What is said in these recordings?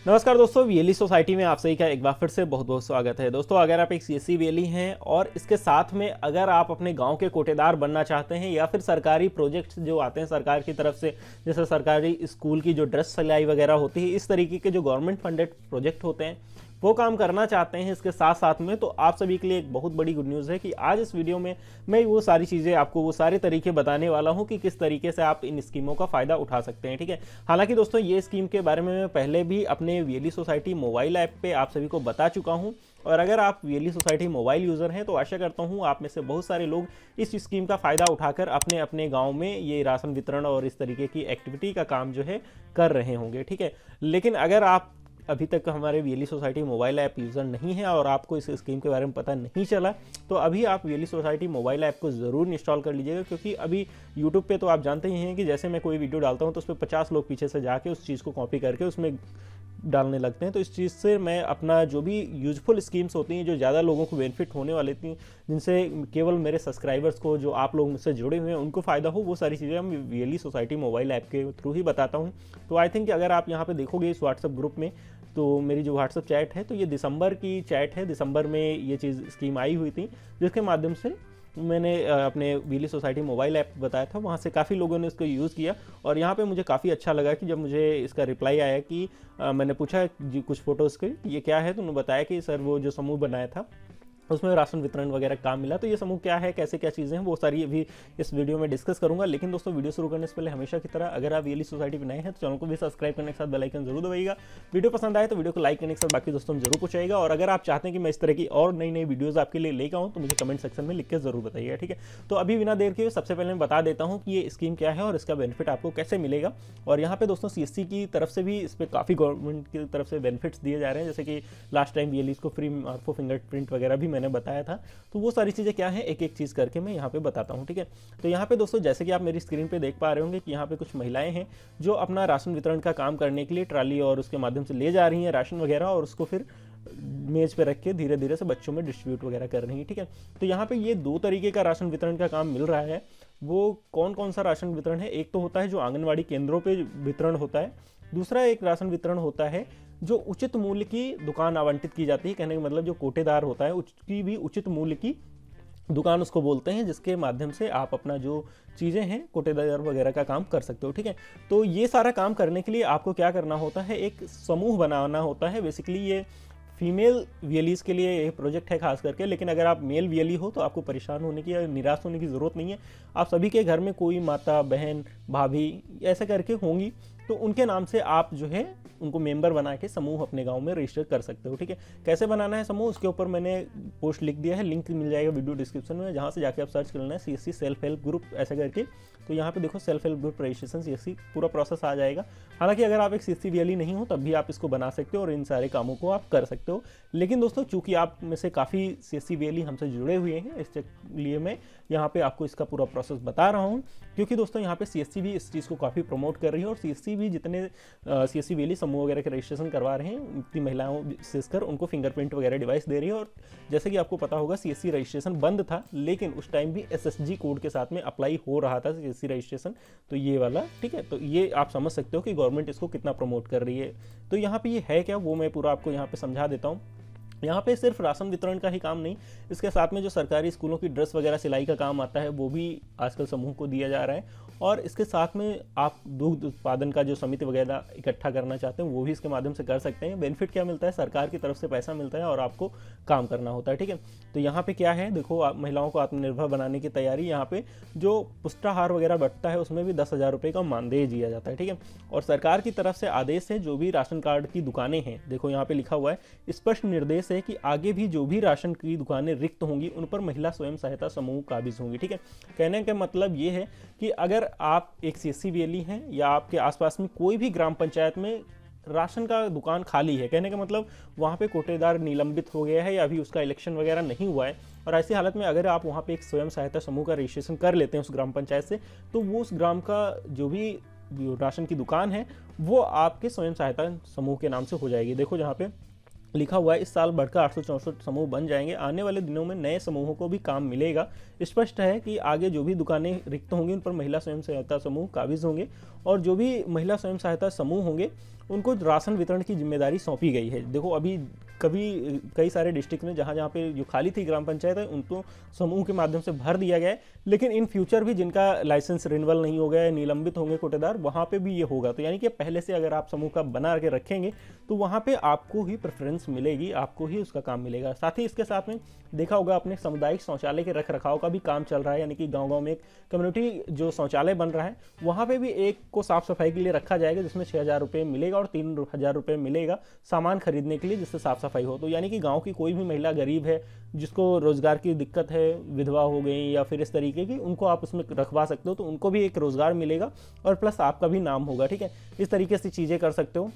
नमस्कार दोस्तों, VLE society में आप सभी का एक बार फिर से बहुत बहुत स्वागत है। दोस्तों, अगर आप एक सीएससी वीएलई हैं और इसके साथ में अगर आप अपने गांव के कोटेदार बनना चाहते हैं या फिर सरकारी प्रोजेक्ट्स जो आते हैं सरकार की तरफ से, जैसे सरकारी स्कूल की जो ड्रेस सिलाई वगैरह होती है, इस तरीके के जो गवर्नमेंट फंडेड प्रोजेक्ट होते हैं वो काम करना चाहते हैं इसके साथ साथ में, तो आप सभी के लिए एक बहुत बड़ी गुड न्यूज़ है कि आज इस वीडियो में मैं वो सारी चीज़ें आपको वो सारे तरीके बताने वाला हूं कि किस तरीके से आप इन स्कीमों का फ़ायदा उठा सकते हैं। ठीक है, हालांकि दोस्तों ये स्कीम के बारे में मैं पहले भी अपने वीएलई सोसाइटी मोबाइल ऐप पे आप सभी को बता चुका हूं, और अगर आप वीएलई सोसाइटी मोबाइल यूज़र हैं तो आशा करता हूं आप में से बहुत सारे लोग इस स्कीम का फ़ायदा उठाकर अपने अपने गांव में ये राशन वितरण और इस तरीके की एक्टिविटी का काम जो है कर रहे होंगे। ठीक है, लेकिन अगर आप अभी तक हमारे VLE society mobile app user नहीं है और आपको इस स्कीम के बारे में पता नहीं चला, तो अभी आप वीएलई सोसाइटी मोबाइल ऐप को ज़रूर इंस्टॉल कर लीजिएगा, क्योंकि अभी यूट्यूब पे तो आप जानते ही हैं कि जैसे मैं कोई वीडियो डालता हूं तो उस पर 50 लोग पीछे से जाके उस चीज़ को कॉपी करके उसमें डालने लगते हैं। तो इस चीज़ से मैं अपना जो भी यूजफुल स्कीम्स होती हैं जो ज़्यादा लोगों को बेनिफिट होने वाली थी, जिनसे केवल मेरे सब्सक्राइबर्स को, जो आप लोग मुझसे जुड़े हुए हैं, उनको फ़ायदा हो, वो सारी चीज़ें मैं वीएलई सोसाइटी मोबाइल ऐप के थ्रू ही बताता हूँ। तो आई थिंक अगर आप यहाँ पे देखोगे इस व्हाट्सएप ग्रुप में, तो मेरी जो व्हाट्सएप चैट है तो ये दिसंबर की चैट है। दिसंबर में ये चीज़ स्कीम आई हुई थी जिसके माध्यम से मैंने अपने वीएलई सोसाइटी मोबाइल ऐप बताया था, वहाँ से काफ़ी लोगों ने इसको यूज़ किया और यहाँ पे मुझे काफ़ी अच्छा लगा कि जब मुझे इसका रिप्लाई आया कि मैंने पूछा जी कुछ फ़ोटोज़ के ये क्या है, तो उन्होंने बताया कि सर वो जो समूह बनाया था उसमें राशन वितरण वगैरह काम मिला। तो ये समूह क्या है, कैसे क्या चीज़ें हैं, वो सारी अभी इस वीडियो में डिस्कस करूंगा। लेकिन दोस्तों, वीडियो शुरू करने से पहले हमेशा की तरह अगर आप वीएलई सोसाइटी पे नए हैं तो चैनल को भी सब्सक्राइब करने के साथ बेल आइकन जरूर दबाइएगा। वीडियो पसंद आए तो वीडियो को लाइक करने के साथ बाकी दोस्तों में जरूर पूछाइएगा, और अगर आप चाहते हैं कि मैं इस तरह की और नई नई वीडियोज़ आपके लिए लेकर आऊँ तो मुझे कमेंट सेक्शन में लिख के जरूर बताइएगा। ठीक है, तो अभी बिना देर के सबसे पहले मैं बता देता हूँ कि ये स्कीम क्या है और इसका बेनिफिट आपको कैसे मिलेगा। और यहाँ पे दोस्तों सीएससी की तरफ से भी इस पर काफ़ी गवर्नमेंट की तरफ से बेनिफिट्स दिए जा रहे हैं, जैसे कि लास्ट टाइम वीएलई को फ्री मार्को फिंगरप्रिंट वगैरह भी मैंने बताया था। तो वो सारी चीज़ें क्या हैं एक एक चीज़ करके मैं यहाँ पे बताता हूँ। ठीक है, तो यहाँ पे दोस्तों जैसे कि आप मेरी स्क्रीन पे देख पा रहे होंगे कि यहाँ पे कुछ महिलाएं हैं जो अपना राशन वितरण का काम करने के लिए ट्राली और उसके माध्यम से ले जा रही हैं राशन वगैरह, और उसको फिर मेज पे रख के धीरे धीरे से बच्चों में डिस्ट्रीब्यूट वगैरह कर रही हैं। ठीक है, तो यहाँ पे ये दो तरीके का राशन वितरण का काम मिल रहा है। वो कौन कौन सा राशन वितरण है, एक तो होता है जो आंगनबाड़ी केंद्रों पे वितरण होता है, दूसरा एक राशन वितरण होता है जो उचित मूल्य की दुकान आवंटित की जाती है। कहने का मतलब जो कोटेदार होता है उसकी भी उचित मूल्य की दुकान उसको बोलते हैं, जिसके माध्यम से आप अपना जो चीज़ें हैं कोटेदार वगैरह का काम कर सकते हो। ठीक है, तो ये सारा काम करने के लिए आपको क्या करना होता है, एक समूह बनाना होता है। बेसिकली ये फीमेल वीएलईज के लिए ये प्रोजेक्ट है खास करके, लेकिन अगर आप मेल वीएलई हो तो आपको परेशान होने की या निराश होने की ज़रूरत नहीं है। आप सभी के घर में कोई माता, बहन, भाभी ऐसे करके होंगी, तो उनके नाम से आप जो है उनको मेंबर बना के समूह अपने गांव में रजिस्टर कर सकते हो। ठीक है, कैसे बनाना है समूह उसके ऊपर मैंने पोस्ट लिख दिया है, लिंक मिल जाएगा वीडियो डिस्क्रिप्शन में, जहां से जाके आप सर्च कर लेना है सीएससी सेल्फ हेल्प ग्रुप ऐसे करके। तो यहाँ पे देखो self help group registration CSC पूरा प्रोसेस आ जाएगा। हालांकि अगर आप एक सीएससी वीएलई नहीं हो तब भी आप इसको बना सकते हो और इन सारे कामों को आप कर सकते हो। लेकिन दोस्तों चूंकि आप में से काफ़ी सीएससी वीएलई हमसे जुड़े हुए हैं, इसलिए मैं यहाँ पे आपको इसका पूरा प्रोसेस बता रहा हूँ, क्योंकि दोस्तों यहाँ पे सीएससी भी इस चीज़ को काफ़ी प्रमोट कर रही है और सीएससी भी जितने सीएससी वीएलई समूह वगैरह के रजिस्ट्रेशन करवा रहे हैं उतनी महिलाओं विशेषकर उनको फिंगरप्रिंट वगैरह डिवाइस दे रही है। और जैसे कि आपको पता होगा सीएससी रजिस्ट्रेशन बंद था, लेकिन उस टाइम भी एसएसजी कोड के साथ में अप्लाई हो रहा था सीएससी रजिस्ट्रेशन, तो ये वाला। ठीक है, तो ये आप समझ सकते हो कि गवर्नमेंट इसको कितना प्रमोट कर रही है। तो यहाँ पे ये है क्या, वो मैं पूरा आपको यहाँ पे समझा देता हूँ। यहाँ पे सिर्फ राशन वितरण का ही काम नहीं, इसके साथ में जो सरकारी स्कूलों की ड्रेस वगैरह सिलाई का काम आता है वो भी आजकल समूह को दिया जा रहा है। और इसके साथ में आप दूध उत्पादन का जो समिति वगैरह इकट्ठा करना चाहते हैं वो भी इसके माध्यम से कर सकते हैं। बेनिफिट क्या मिलता है, सरकार की तरफ से पैसा मिलता है और आपको काम करना होता है। ठीक है, तो यहाँ पे क्या है देखो, महिलाओं को आत्मनिर्भर बनाने की तैयारी। यहाँ पे जो पुष्टाहार वगैरह बंटता है उसमें भी 10,000 रुपये का मानदेय दिया जाता है। ठीक है, और सरकार की तरफ से आदेश है जो भी राशन कार्ड की दुकानें हैं, देखो यहाँ पे लिखा हुआ है स्पष्ट निर्देश है कि आगे भी जो भी राशन की दुकानें रिक्त होंगी उन पर महिला स्वयं सहायता समूह काबिज होंगी। ठीक है, कहने का मतलब ये है कि अगर आप एक सीएससी वीएलई हैं या आपके आसपास में कोई भी ग्राम पंचायत में राशन का दुकान खाली है, कहने का मतलब वहाँ पे कोटेदार निलंबित हो गया है या अभी उसका इलेक्शन वगैरह नहीं हुआ है, और ऐसी हालत में अगर आप वहाँ पे एक स्वयं सहायता समूह का रजिस्ट्रेशन कर लेते हैं उस ग्राम पंचायत से, तो वो उस ग्राम का जो भी राशन की दुकान है वो आपके स्वयं सहायता समूह के नाम से हो जाएगी। देखो जहाँ पे लिखा हुआ है इस साल बढ़कर 864 समूह बन जाएंगे। आने वाले दिनों में नए समूहों को भी काम मिलेगा। स्पष्ट है कि आगे जो भी दुकानें रिक्त होंगी उन पर महिला स्वयं सहायता समूह काबिज होंगे और जो भी महिला स्वयं सहायता समूह होंगे उनको राशन वितरण की जिम्मेदारी सौंपी गई है। देखो अभी कई सारे डिस्ट्रिक्ट में जहाँ पे जो खाली थी ग्राम पंचायत है उनको समूह के माध्यम से भर दिया गया है, लेकिन इन फ्यूचर भी जिनका लाइसेंस रिन्यूअल नहीं हो गया है, निलंबित होंगे कोटेदार, वहाँ पे भी ये होगा। तो यानी कि पहले से अगर आप समूह का बना के रखेंगे तो वहाँ पे आपको ही प्रेफरेंस मिलेगी, आपको ही उसका काम मिलेगा। साथ ही इसके साथ में देखा होगा अपने सामुदायिक शौचालय के रख रखाव का भी काम चल रहा है, यानी कि गाँव-गाँव में एक कम्युनिटी जो शौचालय बन रहा है वहाँ पे भी एक को साफ सफाई के लिए रखा जाएगा, जिसमें 6,000 रुपये मिलेगा और 3,000 रुपये मिलेगा सामान खरीदने के लिए जिससे साफ सफाई हो। तो यानी कि गांव की कोई भी महिला गरीब है जिसको रोजगार की दिक्कत है, विधवा हो गई या फिर इस तरीके की, उनको आप उसमें रखवा सकते हो तो उनको भी एक रोजगार मिलेगा और प्लस आपका भी नाम होगा। ठीक है, इस तरीके से चीज़ें कर सकते हो।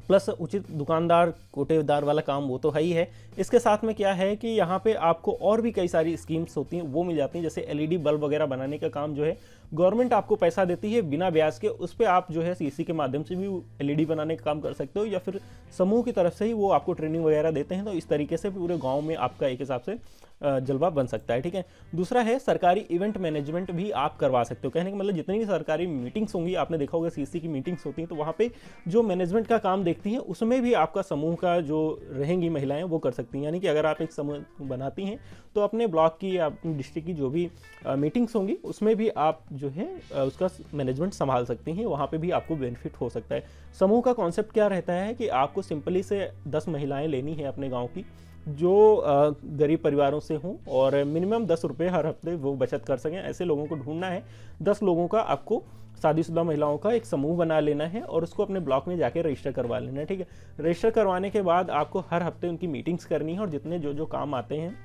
प्लस उचित दुकानदार कोटेदार वाला काम वो तो है ही है। इसके साथ में क्या है कि यहाँ पे आपको और भी कई सारी स्कीम्स होती हैं वो मिल जाती हैं, जैसे एलईडी बल्ब वगैरह बनाने का काम जो है गवर्नमेंट आपको पैसा देती है बिना ब्याज के, उस पर आप जो है सीसी के माध्यम से भी एलईडी बनाने का काम कर सकते हो, या फिर समूह की तरफ से ही वो आपको ट्रेनिंग वगैरह देते हैं। तो इस तरीके से पूरे गाँव में आपका एक हिसाब से जलवा बन सकता है। ठीक है, दूसरा है सरकारी इवेंट मैनेजमेंट भी आप करवा सकते हो। कहने का मतलब जितनी भी सरकारी मीटिंग्स होंगी, आपने देखा होगा सीसी की मीटिंग्स होती हैं तो वहाँ पे जो मैनेजमेंट का काम देखती हैं उसमें भी आपका समूह का जो रहेंगी महिलाएं वो कर सकती हैं। यानी कि अगर आप एक समूह बनाती हैं तो अपने ब्लॉक की या अपनी डिस्ट्रिक्ट की जो भी मीटिंग्स होंगी उसमें भी आप जो है उसका मैनेजमेंट संभाल सकती हैं, वहाँ पर भी आपको बेनिफिट हो सकता है। समूह का कॉन्सेप्ट क्या रहता है कि आपको सिंपली से 10 महिलाएँ लेनी है अपने गाँव की जो गरीब परिवारों से हों और मिनिमम 10 रुपये हर हफ्ते वो बचत कर सकें, ऐसे लोगों को ढूंढना है। 10 लोगों का आपको शादीशुदा महिलाओं का एक समूह बना लेना है और उसको अपने ब्लॉक में जाके रजिस्टर करवा लेना है। ठीक है, रजिस्टर करवाने के बाद आपको हर हफ्ते उनकी मीटिंग्स करनी है और जितने जो काम आते हैं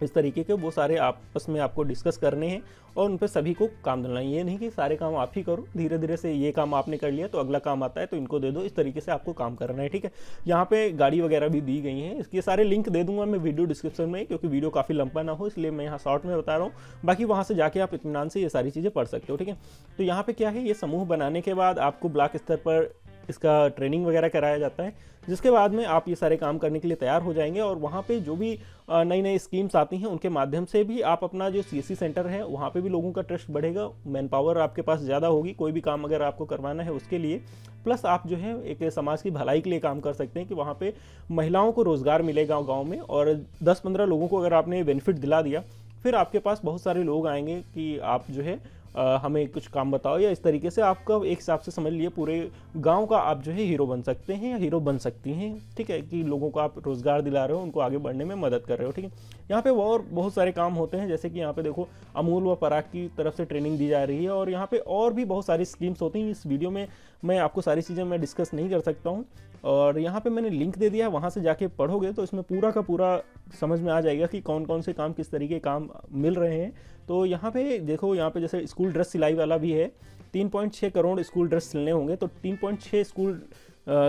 इस तरीके के वो सारे आपस में आपको डिस्कस करने हैं और उन पर सभी को काम देना है। ये नहीं कि सारे काम आप ही करो, धीरे धीरे से ये काम आपने कर लिया तो अगला काम आता है तो इनको दे दो, इस तरीके से आपको काम करना है। ठीक है, यहाँ पे गाड़ी वगैरह भी दी गई हैं, इसके सारे लिंक दे दूंगा मैं वीडियो डिस्क्रिप्शन में, क्योंकि वीडियो काफ़ी लंबा ना हो इसलिए मैं यहाँ शॉर्ट में बता रहा हूँ। बाकी वहाँ से जाके आप इत्मीनान से ये सारी चीज़ें पढ़ सकते हो। ठीक है, तो यहाँ पे क्या है, ये समूह बनाने के बाद आपको ब्लॉक स्तर पर इसका ट्रेनिंग वगैरह कराया जाता है, जिसके बाद में आप ये सारे काम करने के लिए तैयार हो जाएंगे और वहाँ पे जो भी नई नई स्कीम्स आती हैं उनके माध्यम से भी आप अपना जो सीएससी सेंटर है वहाँ पे भी लोगों का ट्रस्ट बढ़ेगा, मैन पावर आपके पास ज़्यादा होगी कोई भी काम अगर आपको करवाना है उसके लिए। प्लस आप जो है एक समाज की भलाई के लिए काम कर सकते हैं कि वहाँ पे महिलाओं को रोज़गार मिलेगा गाँव में, और 10-15 लोगों को अगर आपने बेनिफिट दिला दिया फिर आपके पास बहुत सारे लोग आएंगे कि आप जो है हमें कुछ काम बताओ, या इस तरीके से आपका एक हिसाब से समझ लिए पूरे गांव का आप जो है हीरो बन सकते हैं या हीरो बन सकती हैं। ठीक है, कि लोगों को आप रोजगार दिला रहे हो, उनको आगे बढ़ने में मदद कर रहे हो। ठीक है, यहाँ पे और बहुत सारे काम होते हैं, जैसे कि यहाँ पे देखो अमूल व पराग की तरफ से ट्रेनिंग दी जा रही है और यहाँ पे और भी बहुत सारी स्कीम्स होती हैं। इस वीडियो में मैं आपको सारी चीज़ें मैं डिस्कस नहीं कर सकता हूँ और यहाँ पे मैंने लिंक दे दिया है, वहाँ से जाके पढ़ोगे तो इसमें पूरा का पूरा समझ में आ जाएगा कि कौन कौन से काम किस तरीके काम मिल रहे हैं। तो यहाँ पे देखो, यहाँ पे जैसे स्कूल ड्रेस सिलाई वाला भी है, 3.6 करोड़ स्कूल ड्रेस सिलने होंगे तो 3.6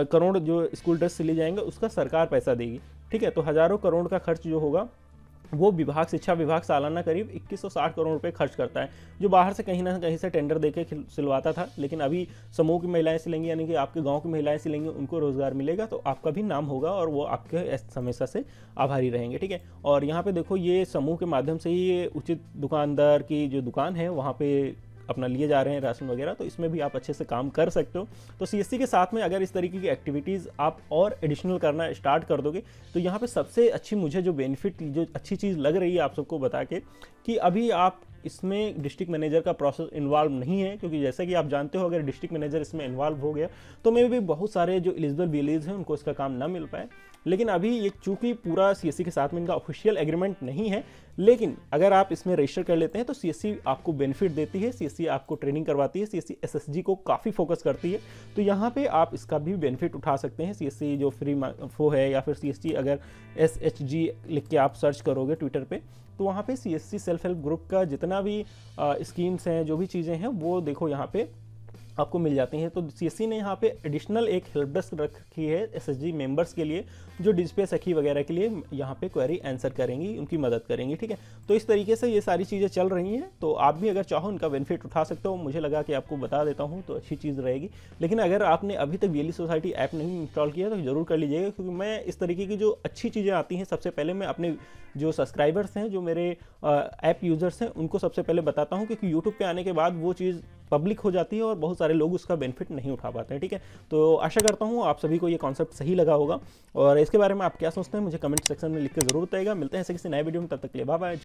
करोड़ जो स्कूल ड्रेस सिले जाएंगे उसका सरकार पैसा देगी। ठीक है, तो हज़ारों करोड़ का खर्च जो होगा वो विभाग, शिक्षा विभाग सालाना करीब 2160 करोड़ रुपए खर्च करता है, जो बाहर से कहीं ना कहीं से टेंडर देके सिलवाता था। लेकिन अभी समूह की महिलाएं सिलेंगी, यानी कि आपके गांव की महिलाएं सिलेंगी, उनको रोजगार मिलेगा तो आपका भी नाम होगा और वो आपके हमेशा से आभारी रहेंगे। ठीक है, और यहाँ पे देखो ये समूह के माध्यम से ही ये उचित दुकानदार की जो दुकान है वहाँ पे अपना लिए जा रहे हैं राशन वगैरह, तो इसमें भी आप अच्छे से काम कर सकते हो। तो सीएससी के साथ में अगर इस तरीके की एक्टिविटीज़ आप और एडिशनल करना स्टार्ट कर दोगे तो यहाँ पे सबसे अच्छी मुझे जो बेनिफिट, जो अच्छी चीज़ लग रही है आप सबको बता के, कि अभी आप इसमें डिस्ट्रिक्ट मैनेजर का प्रोसेस इन्वॉल्व नहीं है, क्योंकि जैसे कि आप जानते हो अगर डिस्ट्रिक्ट मैनेजर इसमें इन्वॉल्व हो गया तो मे भी बहुत सारे जो एलिजिबल विलेज हैं उनको इसका काम ना मिल पाए। लेकिन अभी ये चूंकि पूरा सीएससी के साथ में इनका ऑफिशियल एग्रीमेंट नहीं है, लेकिन अगर आप इसमें रजिस्टर कर लेते हैं तो सीएससी आपको बेनिफिट देती है, सीएससी आपको ट्रेनिंग करवाती है, सीएससी एसएसजी को काफ़ी फोकस करती है। तो यहाँ पे आप इसका भी बेनिफिट उठा सकते हैं। सीएससी जो फ्री वो है, या फिर सीएससी अगर SHG लिख के आप सर्च करोगे ट्विटर पे तो वहाँ पे सीएससी सेल्फ हेल्प ग्रुप का जितना भी स्कीम्स हैं, जो भी चीज़ें हैं वो देखो यहाँ पे आपको मिल जाती हैं। तो सीएससी ने यहाँ पे एडिशनल एक हेल्प डेस्क रखी है एसएसजी मेंबर्स के लिए, जो डिस्प्ले सखी वगैरह के लिए यहाँ पे क्वेरी आंसर करेंगी, उनकी मदद करेंगी। ठीक है, तो इस तरीके से ये सारी चीज़ें चल रही हैं। तो आप भी अगर चाहो इनका बेनिफिट उठा सकते हो, मुझे लगा कि आपको बता देता हूँ तो अच्छी चीज़ रहेगी। लेकिन अगर आपने अभी तक वीएलई सोसाइटी ऐप नहीं इंस्टॉल किया तो ज़रूर कर लीजिएगा, क्योंकि मैं इस तरीके की जो अच्छी चीज़ें आती हैं सबसे पहले मैं अपने जो सब्सक्राइबर्स हैं, जो मेरे ऐप यूज़र्स हैं, उनको सबसे पहले बताता हूँ, क्योंकि यूट्यूब पे आने के बाद वो चीज़ पब्लिक हो जाती है और बहुत सारे लोग उसका बेनिफिट नहीं उठा पाते हैं। ठीक है, तो आशा करता हूँ आप सभी को ये कॉन्सेप्ट सही लगा होगा, और इसके बारे में आप क्या सोचते हैं मुझे कमेंट सेक्शन में लिख के जरूर बताइएगा। मिलते हैं ऐसे किसी नए वीडियो में, तब तक के लिए बाय बाय।